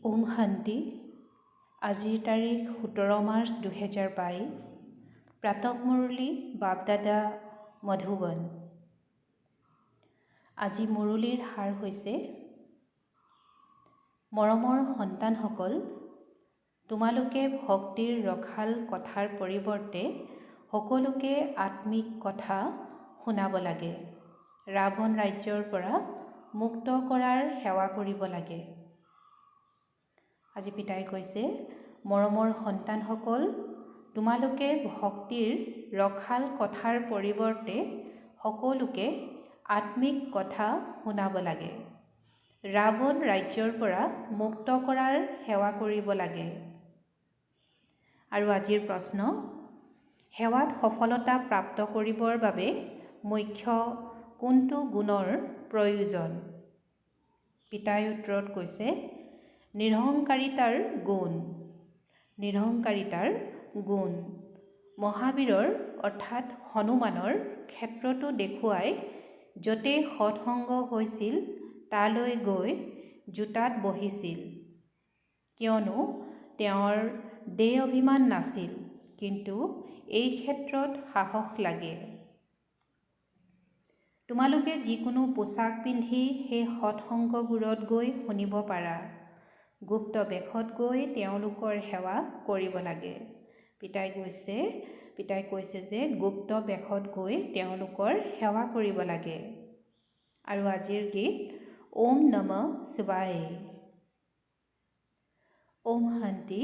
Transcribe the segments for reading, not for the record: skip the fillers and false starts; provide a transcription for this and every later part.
ওম শান্তি। আজিৰ তাৰিখ 17 মাৰ্চ 2022। প্ৰাতঃমুৰলী বাপদাদা মধুবন। আজি মুৰলীৰ সাৰ হৈছে, মৰমৰ সন্তানসকল, তোমালোকে ভক্তিৰ ৰখাল কথাৰ পৰিৱৰ্তে সকলোকে আত্মিক কথা শুনাব লাগে। ৰাৱণ ৰাজ্যৰ পৰা মুক্ত কৰাৰ সেৱা কৰিব লাগে। আজি পিতাই কৈছে, মৰমৰ সন্তানসকল, তোমালোকে ভক্তিৰ ৰখাল কথাৰ পৰিৱৰ্তে সকলোকে আত্মিক কথা শুনাব লাগে। ৰাৱণ ৰাজ্যৰ পৰা মুক্ত কৰাৰ সেৱা কৰিব লাগে। আৰু আজিৰ প্ৰশ্ন, সেৱাত সফলতা প্ৰাপ্ত কৰিবৰ বাবে মুখ্য কোনটো গুণৰ প্ৰয়োজন? পিতাই উত্তৰত কৈছে, নিৰহংকাৰিতাৰ গুণ। নিৰহংকাৰিতাৰ গুণ মহাবীৰৰ অৰ্থাৎ হনুমানৰ ক্ষেত্ৰতো দেখুৱাই য'তেই সৎসংগ হৈছিল তালৈ গৈ জোতাত বহিছিল, কিয়নো তেওঁৰ দেহ অভিমান নাছিল। কিন্তু এই ক্ষেত্ৰত সাহস লাগে। তোমালোকে যিকোনো পোছাক পিন্ধি সেই সৎসংগবোৰত গৈ শুনিব পাৰা। গুপ্ত বেশত গৈ তেওঁলোকৰ সেৱা কৰিব লাগে। পিতাই কৈছে যে গুপ্ত বেশত গৈ তেওঁলোকৰ সেৱা কৰিব লাগে। আৰু আজিৰ গীত ওম নমঃ শিৱায়। ওম শান্তি।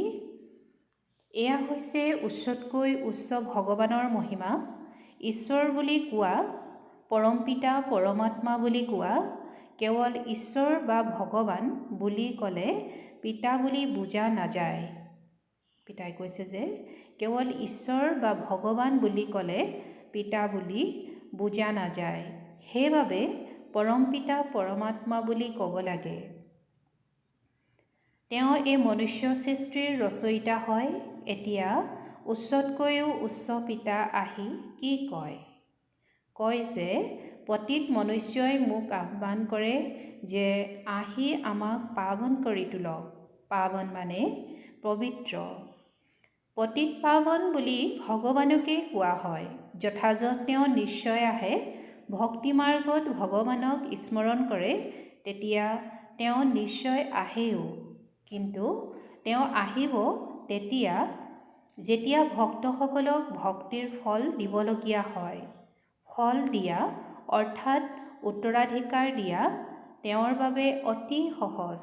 এয়া হৈছে উচ্চতকৈ উচ্চ ভগৱানৰ মহিমা। ঈশ্বৰ বুলি কোৱা, পৰমপিতা পৰমাত্মা বুলি কোৱা, কেৱল ঈশ্বৰ বা ভগৱান বুলি ক'লে পিতা বুলি বুজা নাযায়। পিতাই কৈছে যে কেৱল ঈশ্বৰ বা ভগৱান বুলি ক'লে পিতা বুলি বুজা নাযায়। সেইবাবে পৰমপিতা পৰমাত্মা বুলি ক'ব লাগে। তেওঁ এই মনুষ্য সৃষ্টিৰ ৰচয়িতা হয়। এতিয়া উচ্চতকৈও উচ্চ পিতা আহি কি কয়? কয় যে পতিত মনুষ্যই মোক আহ্বান কৰে যে আহি আমাক পাৱন কৰি তোলক। পাৱন মানে পবিত্ৰ। পতিত পাৱন বুলি ভগৱানকে কোৱা হয়। যথাযথ তেওঁ নিশ্চয় আহে, ভক্তিমাৰ্গত ভগৱানক স্মৰণ কৰে, তেতিয়া তেওঁ নিশ্চয় আহেও। কিন্তু তেওঁ আহিব তেতিয়া, যেতিয়া ভক্তসকলক ভক্তিৰ ফল দিবলগীয়া হয়। ফল দিয়া অৰ্থাৎ উত্তৰাধিকাৰ দিয়া তেওঁৰ বাবে অতি সহজ।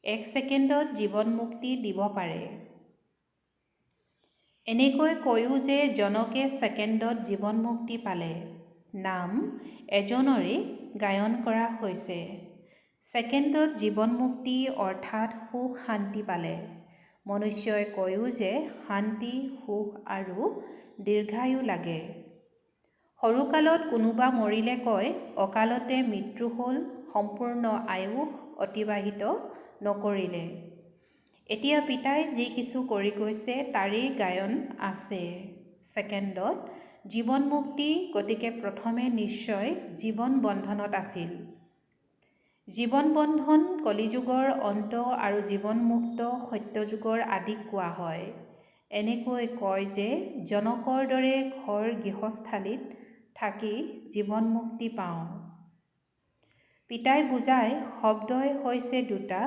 1 ছেকেণ্ডত জীৱন মুক্তি দিব পাৰে। এনেকৈ কৈও যে জনকে ছেকেণ্ডত জীৱন মুক্তি পালে। নাম এজনৰে গায়ন কৰা হৈছে। ছেকেণ্ডত জীৱন মুক্তি অৰ্থাৎ সুখ শান্তি পালে। মনুষ্যই কৈও যে শান্তি সুখ আৰু দীৰ্ঘায়ু লাগে। সৰুকালত কোনোবা মৰিলে কয় অকালতে মৃত্যু হ'ল, সম্পূৰ্ণ আয়ুস অতিবাহিত নকৰিলে। এতিয়া পিতাই যি কিছু কৰি গৈছে তাৰেই গায়ন আছে। ছেকেণ্ডত জীৱন মুক্তি, গতিকে প্ৰথমে নিশ্চয় জীৱন বন্ধনত আছিল। জীৱন বন্ধন কলিযুগৰ অন্ত আৰু জীৱন মুক্ত সত্যযুগৰ আদিক কোৱা হয়। এনেকৈ কয় যে জনকৰ দৰে ঘৰ গৃহস্থালীত থাকি জীৱন মুক্তি পাওঁ। পিতাই বুজায় শব্দই হৈছে দুটা,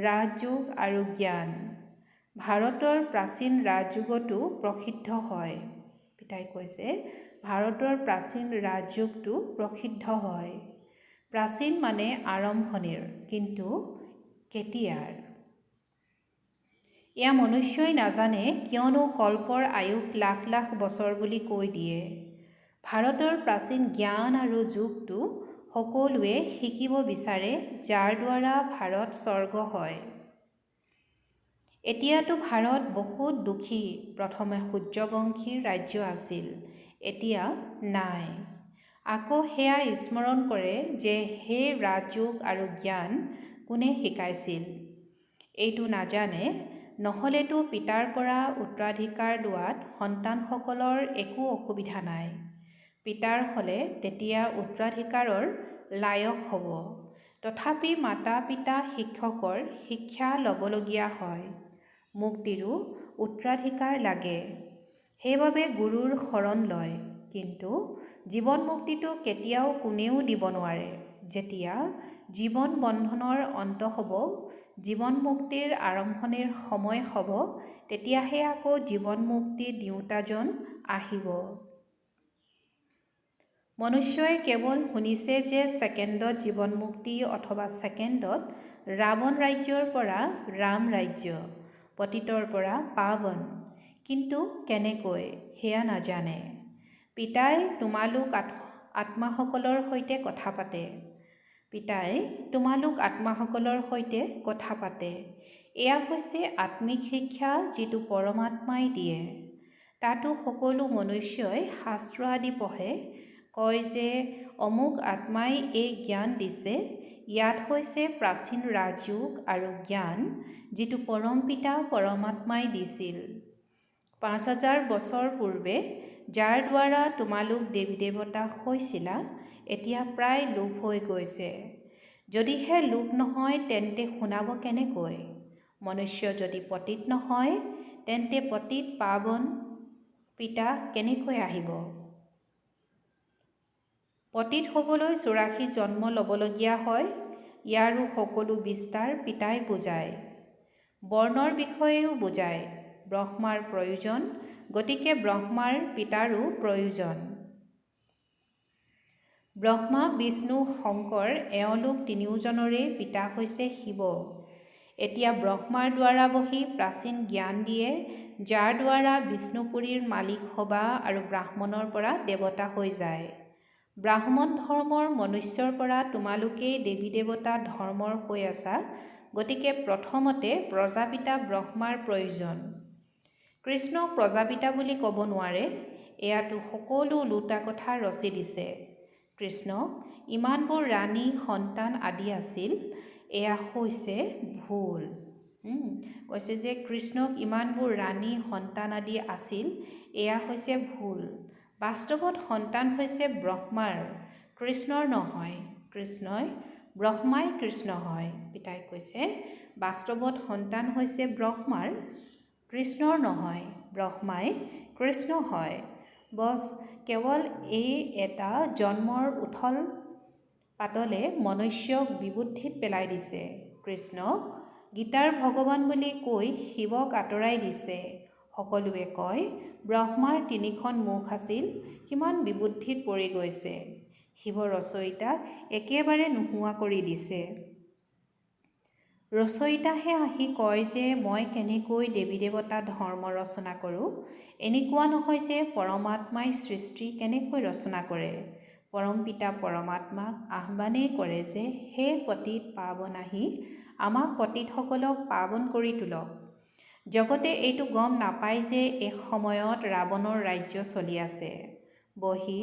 ৰাজযোগ আৰু জ্ঞান। ভাৰতৰ প্ৰাচীন ৰাজযোগতো প্ৰসিদ্ধ হয়। পিতাই কৈছে ভাৰতৰ প্ৰাচীন ৰাজযোগটো প্ৰসিদ্ধ হয়। প্ৰাচীন মানে আৰম্ভণিৰ, কিন্তু কেতিয়াৰ? এয়া মনুষ্যই নাজানে, কিয়নো কল্পৰ আয়ুস লাখ লাখ বছৰ বুলি কৈ দিয়ে। ভাৰতৰ প্ৰাচীন জ্ঞান আৰু যোগটো সকলোৱে শিকিব বিচাৰে, যাৰ দ্বাৰা ভাৰত স্বৰ্গ হয়। এতিয়াতো ভাৰত বহুত দুখী। প্ৰথমে সূৰ্যবংশী ৰাজ্য আছিল, এতিয়া নাই। আকৌ সেয়া স্মৰণ কৰে যে সেই ৰাজযোগ আৰু জ্ঞান কোনে শিকাইছিল। এইটো নাজানে, নহ'লেতো পিতাৰ পৰা উত্তৰাধিকাৰ লোৱাত সন্তানসকলৰ একো অসুবিধা নাই। পিতাৰ হ'লে তেতিয়া উত্তৰাধিকাৰৰ লায়ক হ'ব। তথাপি মাতা পিতা শিক্ষকৰ শিক্ষা ল'বলগীয়া হয়। মুক্তিৰো উত্তৰাধিকাৰ লাগে, সেইবাবে গুৰুৰ শৰণ লয়। কিন্তু জীৱন মুক্তিটো কেতিয়াও কোনেও দিব নোৱাৰে। যেতিয়া জীৱন বন্ধনৰ অন্ত হ'ব, জীৱন মুক্তিৰ আৰম্ভণিৰ সময় হ'ব, তেতিয়াহে আকৌ জীৱন মুক্তি দিওঁতাজন আহিব। মনুষ্যই কেৱল শুনিছে যে ছেকেণ্ডত জীৱন মুক্তি অথবা ছেকেণ্ডত ৰাৱণ ৰাজ্যৰ পৰা ৰাম ৰাজ্য, পতিতৰ পৰা পাৱন, কিন্তু কেনেকৈ সেয়া নাজানে। পিতাই তোমালোক আত্মাসকলৰ সৈতে কথা পাতে। পিতাই তোমালোক আত্মাসকলৰ সৈতে কথা পাতে। এয়া হৈছে আত্মিক শিক্ষা যিটো পৰমাত্মাই দিয়ে। তাতো সকলো মনুষ্যই শাস্ত্ৰ আদি পঢ়ে, কয় যে অমুক আত্মাই এই জ্ঞান দিছে। ইয়াত হৈছে প্ৰাচীন ৰাজযোগ আৰু জ্ঞান যিটো পৰমপিতা পৰমাত্মাই দিছিল। ৫,০০০ বছৰ পূৰ্বে যাৰ দ্বাৰা তোমালোক দেৱী দেৱতা হৈছিলা, এতিয়া প্ৰায় লোপ হৈ গৈছে। যদিহে লোপ নহয় তেন্তে শুনাব কেনেকৈ? মনুষ্য যদি পতিত নহয় তেন্তে পতিত পাৱন পিতা কেনেকৈ আহিব? পতিত হ'বলৈ ৮৪ জন্ম ল'বলগীয়া হয়। ইয়াৰো সকলো বিস্তাৰ পিতাই বুজায়। বৰ্ণৰ বিষয়েও বুজায়। ব্ৰহ্মাৰ প্ৰয়োজন, গতিকে ব্ৰহ্মাৰ পিতাৰো প্ৰয়োজন। ব্ৰহ্মা, বিষ্ণু, শংকৰ এওঁলোক তিনিওজনৰে পিতা হৈছে শিৱ। এতিয়া ব্ৰহ্মাৰ দ্বাৰা বহি প্ৰাচীন জ্ঞান দিয়ে, যাৰ দ্বাৰা বিষ্ণুপুৰীৰ মালিক হবা আৰু ব্ৰাহ্মণৰ পৰা দেৱতা হৈ যায়। ব্ৰাহ্মণ ধৰ্মৰ মনুষ্যৰ পৰা তোমালোকেই দেৱী দেৱতা ধৰ্মৰ হৈ আছা, গতিকে প্ৰথমতে প্ৰজাপিতা ব্ৰহ্মাৰ প্ৰয়োজন। কৃষ্ণক প্ৰজাপিতা বুলি ক'ব নোৱাৰে। এয়াতো সকলো ওলোটা কথা ৰচি দিছে। কৃষ্ণক ইমানবোৰ ৰাণী সন্তান আদি আছিল, এয়া হৈছে ভুল। কৈছে যে কৃষ্ণক ইমানবোৰ ৰাণী সন্তান আদি আছিল, এয়া হৈছে ভুল। বাস্তৱত সন্তান হৈছে ব্ৰহ্মাৰ, কৃষ্ণৰ নহয়। ব্ৰহ্মাই কৃষ্ণ হয়। পিতাই কৈছে বাস্তৱত সন্তান হৈছে ব্ৰহ্মাৰ, কৃষ্ণৰ নহয়। ব্ৰহ্মাই কৃষ্ণ হয়। বছ কেৱল এই এটা জন্মৰ উথল পাতলে মনুষ্যক বিবুদ্ধিত পেলাই দিছে। কৃষ্ণক গীতাৰ ভগৱান বুলি কৈ শিৱক আঁতৰাই দিছে। সকলোৱে কয় ব্ৰহ্মাৰ ৩খন মুখ আছিল, কিমান বিবুদ্ধিত পৰি গৈছে। শিৱ ৰচয়িতাক একেবাৰে নোহোৱা কৰি দিছে। ৰচয়িতাহে আহি কয় যে মই কেনেকৈ দেৱী দেৱতা ধৰ্ম ৰচনা কৰোঁ। এনেকুৱা নহয় যে পৰমাত্মাই সৃষ্টি কেনেকৈ ৰচনা কৰে। পৰমপিতা পৰমাত্মাক আহ্বানেই কৰে যে হে পতিত পাৱন আহি আমাক পতিতসকলক পাৱন কৰি তোলক। জগতে এইটো গম নাপায় যে এক সময়ত ৰাৱণৰ ৰাজ্য চলি আছে। বহি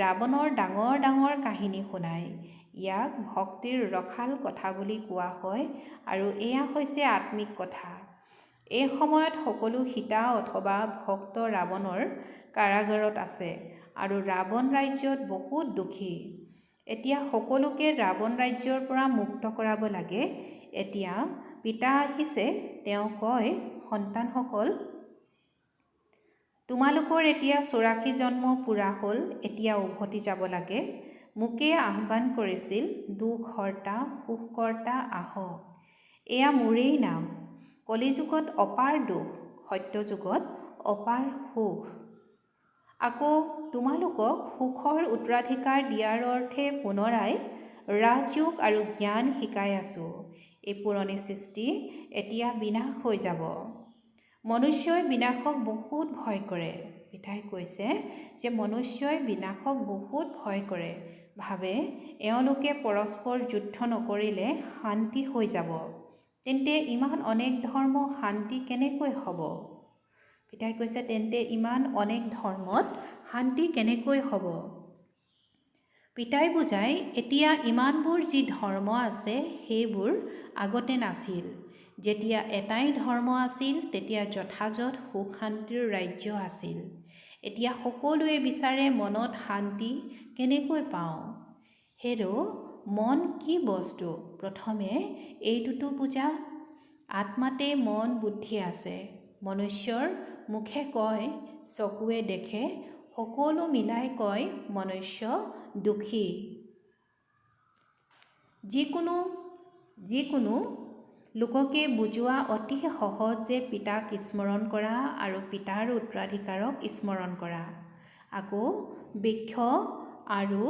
ৰাৱণৰ ডাঙৰ ডাঙৰ কাহিনী শুনায়। ইয়াক ভক্তিৰ ৰসাল কথা বুলি কোৱা হয় আৰু এয়া হৈছে আত্মিক কথা। এই সময়ত সকলো সীতা অথবা ভক্ত ৰাৱণৰ কাৰাগাৰত আছে আৰু ৰাৱণ ৰাজ্যত বহুত দুখী। এতিয়া সকলোকে ৰাৱণ ৰাজ্যৰ পৰা মুক্ত কৰাব লাগে। এতিয়া পিতা আহিছে, তেওঁ কয় সন্তানসকল, তোমালোকৰ এতিয়া ৮৪ জন্ম পূৰা হ'ল, এতিয়া উভতি যাব লাগে। মোকেই আহ্বান কৰিছিল দুখহৰ্তা সুখকৰ্তা আহক। এয়া মোৰেই নাম। কলিযুগত অপাৰ দুখ, সত্যযুগত অপাৰ সুখ। আকৌ তোমালোকক সুখৰ উত্তৰাধিকাৰ দিয়াৰ অৰ্থে পুনৰাই ৰাজযোগ আৰু জ্ঞান শিকাই আছোঁ। এই পুৰণি সৃষ্টি এতিয়া বিনাশ হৈ যাব। মনুষ্যই বিনাশক বহুত ভয় কৰে। পিতাই কৈছে যে মনুষ্যই বিনাশক বহুত ভয় কৰে। ভাবে এওঁলোকে পৰস্পৰ যুদ্ধ নকৰিলে শান্তি হৈ যাব। তেন্তে ইমান অনেক ধৰ্ম শান্তি কেনেকৈ হ'ব? পিতাই কৈছে তেন্তে ইমান অনেক ধৰ্মত শান্তি কেনেকৈ হ'ব? পিতাই বুজায় এতিয়া ইমানবোৰ যি ধৰ্ম আছে সেইবোৰ আগতে নাছিল। যেতিয়া এটাই ধৰ্ম আছিল তেতিয়া যথাযথ সুখ শান্তিৰ ৰাজ্য আছিল। এতিয়া সকলোৱে বিচাৰে মনত শান্তি কেনেকৈ পাওঁ। হেৰ' মন কি বস্তু? প্ৰথমে এইটোতো বুজা। আত্মাতে মন বুদ্ধি আছে। মনুষ্যৰ মুখে কয়, চকুৱে দেখে, সকলো মিলাই কয় মনুষ্য দুখী। যিকোনো লোককে বুজোৱা অতি সহজ যে পিতাক স্মৰণ কৰা আৰু পিতাৰ উত্তৰাধিকাৰক স্মৰণ কৰা। আকৌ বৃক্ষ আৰু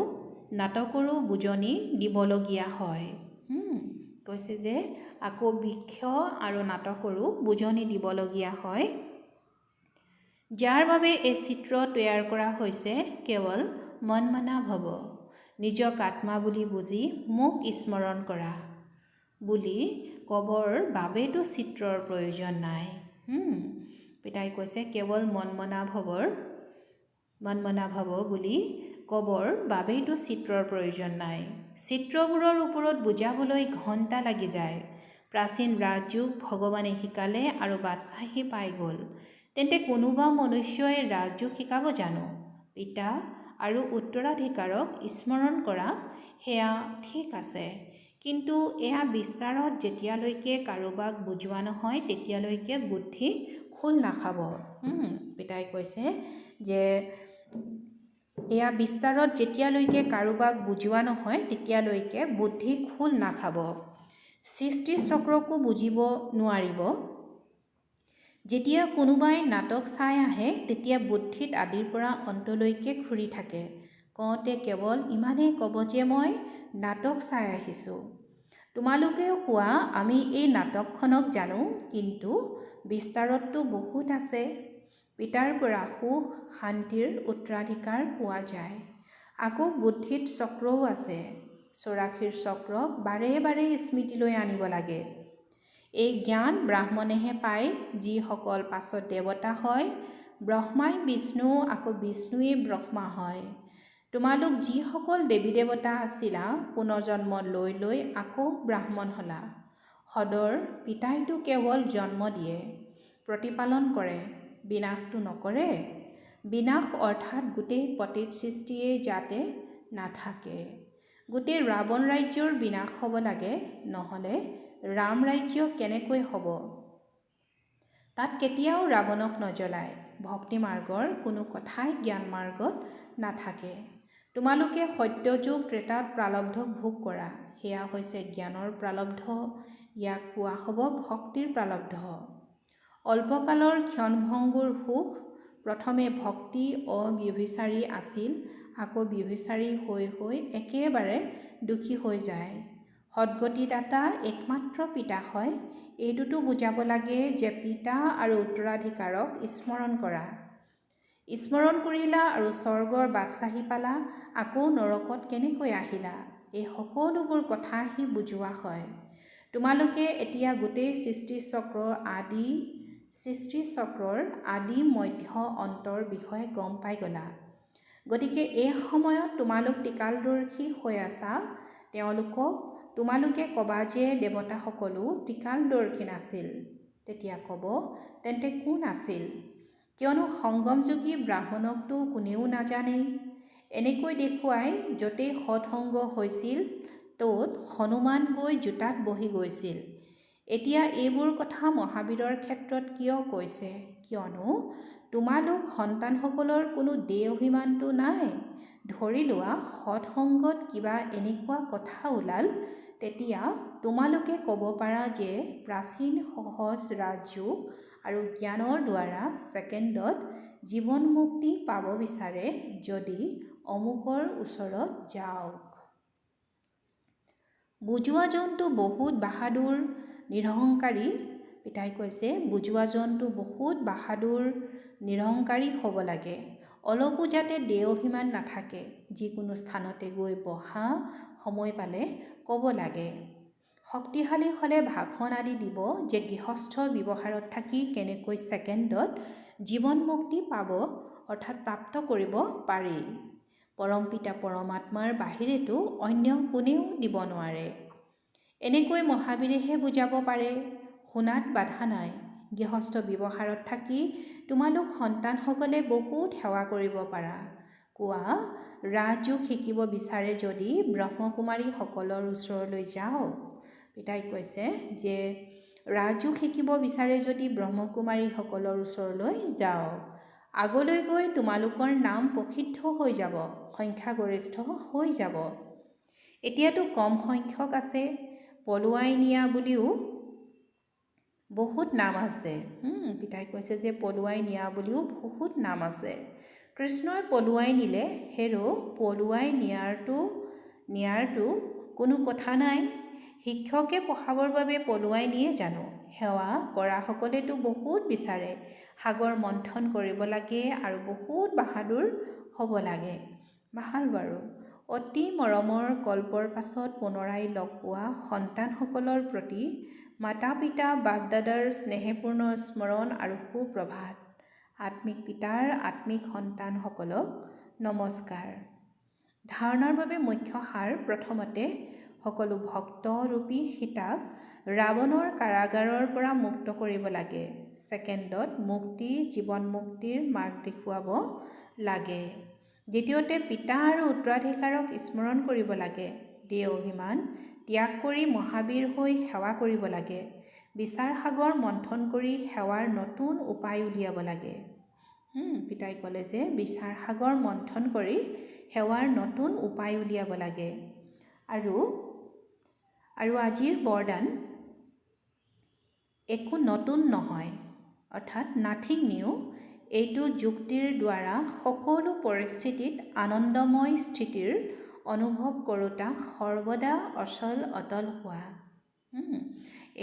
নাটকৰো বুজনি দিবলগীয়া হয়। কৈছে যে আকৌ বৃক্ষ আৰু নাটকৰো বুজনি দিবলগীয়া হয়। যাৰ বাবে এই চিত্ৰ তৈয়াৰ কৰা হৈছে কেৱল মনমনা ভৱ। নিজক আত্মা বুলি বুজি মোক স্মৰণ কৰা বুলি ক'বৰ বাবেতো চিত্ৰৰ প্ৰয়োজন নাই। পিতাই কৈছে কেৱল মনমনা ভৱ বুলি ক'বৰ বাবেইতো চিত্ৰৰ প্ৰয়োজন নাই। চিত্ৰবোৰৰ ওপৰত বুজাবলৈ ঘণ্টা লাগি যায়। প্ৰাচীন ৰাজযোগ ভগৱানে শিকালে আৰু বাদশ্বাহী পাই গ'ল। তেন্তে কোনোবা মনুষ্যই ৰাজযোগ শিকাব জানো? পিতা আৰু উত্তৰাধিকাৰক স্মৰণ কৰা সেয়া ঠিক আছে, কিন্তু এয়া বিস্তাৰত যেতিয়ালৈকে কাৰোবাক বুজোৱা নহয় তেতিয়ালৈকে বুদ্ধি খোল নাখাব। পিতাই কৈছে যে এয়া বিস্তাৰত যেতিয়ালৈকে কাৰোবাক বুজোৱা নহয় তেতিয়ালৈকে বুদ্ধি খোল নাখাব। সৃষ্টি চক্ৰকো বুজিব নোৱাৰিব। যেতিয়া কোনোবাই নাটক চাই আহে তেতিয়া বুদ্ধিত আদিৰ পৰা অন্তলৈকে ঘূৰি থাকে। কওঁতে কেৱল ইমানেই ক'ব যে মই নাটক চাই আহিছোঁ। তোমালোকেও কোৱা আমি এই নাটকখনক জানো, কিন্তু বিস্তাৰততো বহুত আছে। পিতাৰ পৰা সুখ শান্তিৰ উত্তৰাধিকাৰ পোৱা যায়। আকৌ বুদ্ধিত চক্ৰও আছে। 84 চক্ৰক বাৰে বাৰে স্মৃতিলৈ আনিব লাগে। এই জ্ঞান ব্ৰাহ্মণেহে পায়, যিসকল পাছত দেৱতা হয়। ব্ৰহ্মাই বিষ্ণু, আকৌ বিষ্ণুৱেই ব্ৰহ্মা হয়। তোমালোক যিসকল দেৱী দেৱতা আছিলা, পুনৰ্জন্ম লৈ লৈ আকৌ ব্ৰাহ্মণ হ'লা। সদৰ পিতাইতো কেৱল জন্ম দিয়ে, প্ৰতিপালন কৰে, বিনাশটো নকৰে। বিনাশ অৰ্থাৎ গোটেই পতিত সৃষ্টিয়েই যাতে নাথাকে। গোটেই ৰাৱণ ৰাজ্যৰ বিনাশ হ'ব লাগে, নহ'লে ৰাম ৰাজ্য কেনেকৈ হ'ব? তাত কেতিয়াও ৰাৱণক নজ্বলায়। ভক্তি মাৰ্গৰ কোনো কথাই জ্ঞান মাৰ্গত নাথাকে। তোমালোকে সত্যযুগ ত্ৰেতাত প্ৰাৰব্ধ ভোগ কৰা, সেয়া হৈছে জ্ঞানৰ প্ৰাৰব্ধ। ইয়াক কোৱা হ'ব ভক্তিৰ প্ৰাৰব্ধ। অল্পকালৰ ক্ষণভংগুৰ সুখ। প্ৰথমে ভক্তি অব্যভিচাৰী আছিল, আকৌ ব্যভিচাৰী হৈ হৈ একেবাৰে দুখী হৈ যায়। সদ্গতিদাতা একমাত্ৰ পিতা হয়। এইটোতো বুজাব লাগে যে পিতা আৰু উত্তৰাধিকাৰক স্মৰণ কৰা। স্মৰণ কৰিলা আৰু স্বৰ্গৰ বাদশ্বাহী পালা, আকৌ নৰকত কেনেকৈ আহিলা? এই সকলোবোৰ কথা আহি বুজোৱা হয়। তোমালোকে এতিয়া গোটেই সৃষ্টিচক্ৰৰ আদি মধ্য অন্তৰ বিষয়ে গম পাই গ'লা। গতিকে এই সময়ত তোমালোক ত্ৰিকালদৰ্শী হৈ আছা। তোমালোকে ক'বা যে দেৱতাসকলো ত্ৰিকালদৰ্শী নাছিল। তেতিয়া ক'ব, তেন্তে কোন আছিল? কিয়নো সংগমযোগী ব্ৰাহ্মণকতো কোনেও নাজানেই। এনেকৈ দেখুৱাই য'তেই সৎসংগ হৈছিল ত'ত হনুমান গৈ জোতাত বহি গৈছিল। এতিয়া এইবোৰ কথা মহাবীৰৰ ক্ষেত্ৰত কিয় কৈছে? কিয়নো তোমালোক সন্তানসকলৰ কোনো দেহ অভিমানটো নাই। ধৰি লোৱা সৎসংগত কিবা এনেকুৱা কথা ওলাল, তেতিয়া তোমালোকে ক'ব পাৰা যে প্ৰাচীন সহজ ৰাজযোগ আৰু জ্ঞানৰ দ্বাৰা ছেকেণ্ডত জীৱন মুক্তি পাব বিচাৰে যদি অমুকৰ ওচৰত যাওক। বুজোৱাজনটো বহুত বাহাদুৰ নিৰহংকাৰী। পিতাই কৈছে বুজোৱাজনটো বহুত বাহাদুৰ নিৰহংকাৰী হ'ব লাগে। অলপো যাতে দেহ অভিমান নাথাকে। যিকোনো স্থানতে গৈ বহা, সময় পালে ক'ব লাগে। শক্তিশালী হ'লে ভাষণ আদি দিব যে গৃহস্থ ব্যৱহাৰত থাকি কেনেকৈ ছেকেণ্ডত জীৱন মুক্তি পাব অৰ্থাৎ প্ৰাপ্ত কৰিব পাৰি। পৰমপিতা পৰমাত্মাৰ বাহিৰেতো অন্য কোনেও দিব নোৱাৰে। এনেকৈ মহাবীৰেহে বুজাব পাৰে। শুনাত বাধা নাই। গৃহস্থ ব্যৱহাৰত থাকি তোমালোক সন্তানসকলে বহুত সেৱা কৰিব পাৰা। কোৱা, ৰাজযোগ শিকিব বিচাৰে যদি ব্ৰহ্মকুমাৰীসকলৰ ওচৰলৈ যাওক। পিতাই কৈছে যে ৰাজযোগ শিকিব বিচাৰে যদি ব্ৰহ্মকুমাৰীসকলৰ ওচৰলৈ যাওক। আগলৈ গৈ তোমালোকৰ নাম প্ৰসিদ্ধ হৈ যাব, সংখ্যাগৰিষ্ঠ হৈ যাব। এতিয়াতো কম সংখ্যক আছে, পলুৱাই নিয়া বুলিও বহুত নাম আছে। পিতাই কৈছে যে পলুৱাই নিয়া বুলিও বহুত নাম আছে। কৃষ্ণই পলুৱাই নিলে, হেৰ' পলুৱাই নিয়াৰটো কোনো কথা নাই। শিক্ষকে পঢ়াবৰ বাবে পলুৱাই নিয়ে জানো? সেৱা কৰাসকলেতো বহুত বিচাৰে, সাগৰ মন্থন কৰিব লাগে আৰু বহুত বাহাদুৰ হ'ব লাগে। ভাল বাৰু। অতি মৰমৰ কল্পৰ পাছত পুনৰাই লগ পোৱা সন্তানসকলৰ প্ৰতি মাতা পিতা বাপ দাদাৰ স্নেহপূৰ্ণ স্মৰণ আৰু সুপ্ৰভাত। আত্মিক পিতাৰ আত্মিক সন্তানসকলক নমস্কাৰ। ধাৰণাৰ বাবে মুখ্য সাৰ। প্ৰথমতে সকলো ভক্তৰূপী সীতাক ৰাৱণৰ কাৰাগাৰৰ পৰা মুক্ত কৰিব লাগে। ছেকেণ্ডত মুক্তি, জীৱন মুক্তিৰ মাৰ্গ দেখুৱাব লাগে। দ্বিতীয়তে পিতা আৰু উত্তৰাধিকাৰক স্মৰণ কৰিব লাগে। দেহ অভিমান ত্যাগ কৰি মহাবীৰ হৈ সেৱা কৰিব লাগে। বিচাৰ সাগৰ মন্থন কৰি সেৱাৰ নতুন উপায় উলিয়াব লাগে। পিতাই ক'লে যে বিচাৰ সাগৰ মন্থন কৰি সেৱাৰ নতুন উপায় উলিয়াব লাগে। আৰু আজিৰ বৰদান, একো নতুন নহয়, অৰ্থাৎ নাথিং নিউ। এইটো যুক্তিৰ দ্বাৰা সকলো পৰিস্থিতিত আনন্দময় স্থিতিৰ অনুভৱ কৰোঁতা সৰ্বদা অচল অটল হোৱা।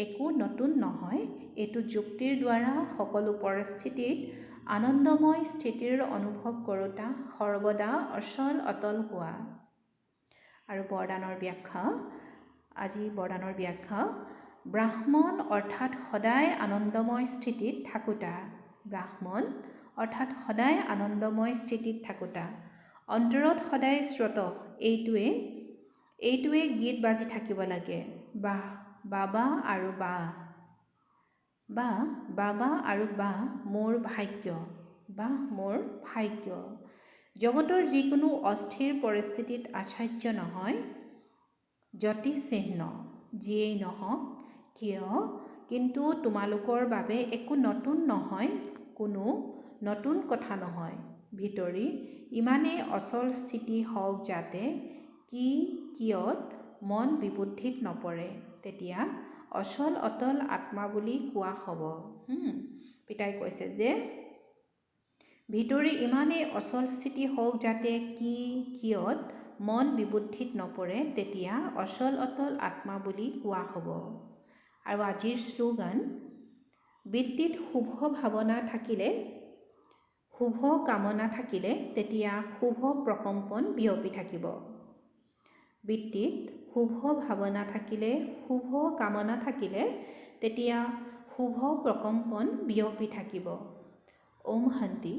একো নতুন নহয়, এইটো যুক্তিৰ দ্বাৰা সকলো পৰিস্থিতিত আনন্দময় স্থিতিৰ অনুভৱ কৰোঁতা সৰ্বদা অচল অটল হোৱা। আৰু বৰদানৰ ব্যাখ্যা, আজি বৰদানৰ ব্যাখ্যা, ব্ৰাহ্মণ অৰ্থাৎ সদায় আনন্দময় স্থিতিত থাকোঁতা। ব্ৰাহ্মণ অৰ্থাৎ সদায় আনন্দময় স্থিতিত থাকোঁতা। অন্তৰত সদায় স্ৰোত এইটোৱে গীত বাজি থাকিব লাগে। বাহ বাবা আৰু বাহ, বাবা আৰু বাহ মোৰ ভাগ্য, বাহ মোৰ ভাগ্য। জগতৰ যিকোনো অস্থিৰ পৰিস্থিতিত আশ্চৰ্য নহয়, জ্যোতিচিহ্ন যিয়েই নহওক কিয়, কিন্তু তোমালোকৰ বাবে একো নতুন নহয়, কোনো নতুন কথা নহয়। ভিতৰি ইমানেই অচল স্থিতি হওক যাতে কিয়ত মন বিবুদ্ধিত নপৰে, তেতিয়া অচল অটল আত্মা বুলি কোৱা হ'ব। পিতাই কৈছে যে ভিতৰি ইমানেই অচল স্থিতি হওক যাতে কিয়ত মন বিবুদ্ধিত নপৰে, তেতিয়া অচল অটল আত্মা বুলি কোৱা হ'ব। আৰু আজিৰ শ্লোগান, বৃত্তিত শুভ ভাৱনা থাকিলে, শুভ কামনা থাকিলে তেতিয়া শুভ প্ৰকম্পন বিয়পি থাকিব। বৃত্তিত শুভ ভাৱনা থাকিলে, শুভ কামনা থাকিলে তেতিয়া শুভ প্ৰকম্পন বিয়পি থাকিব। ওম শান্তি।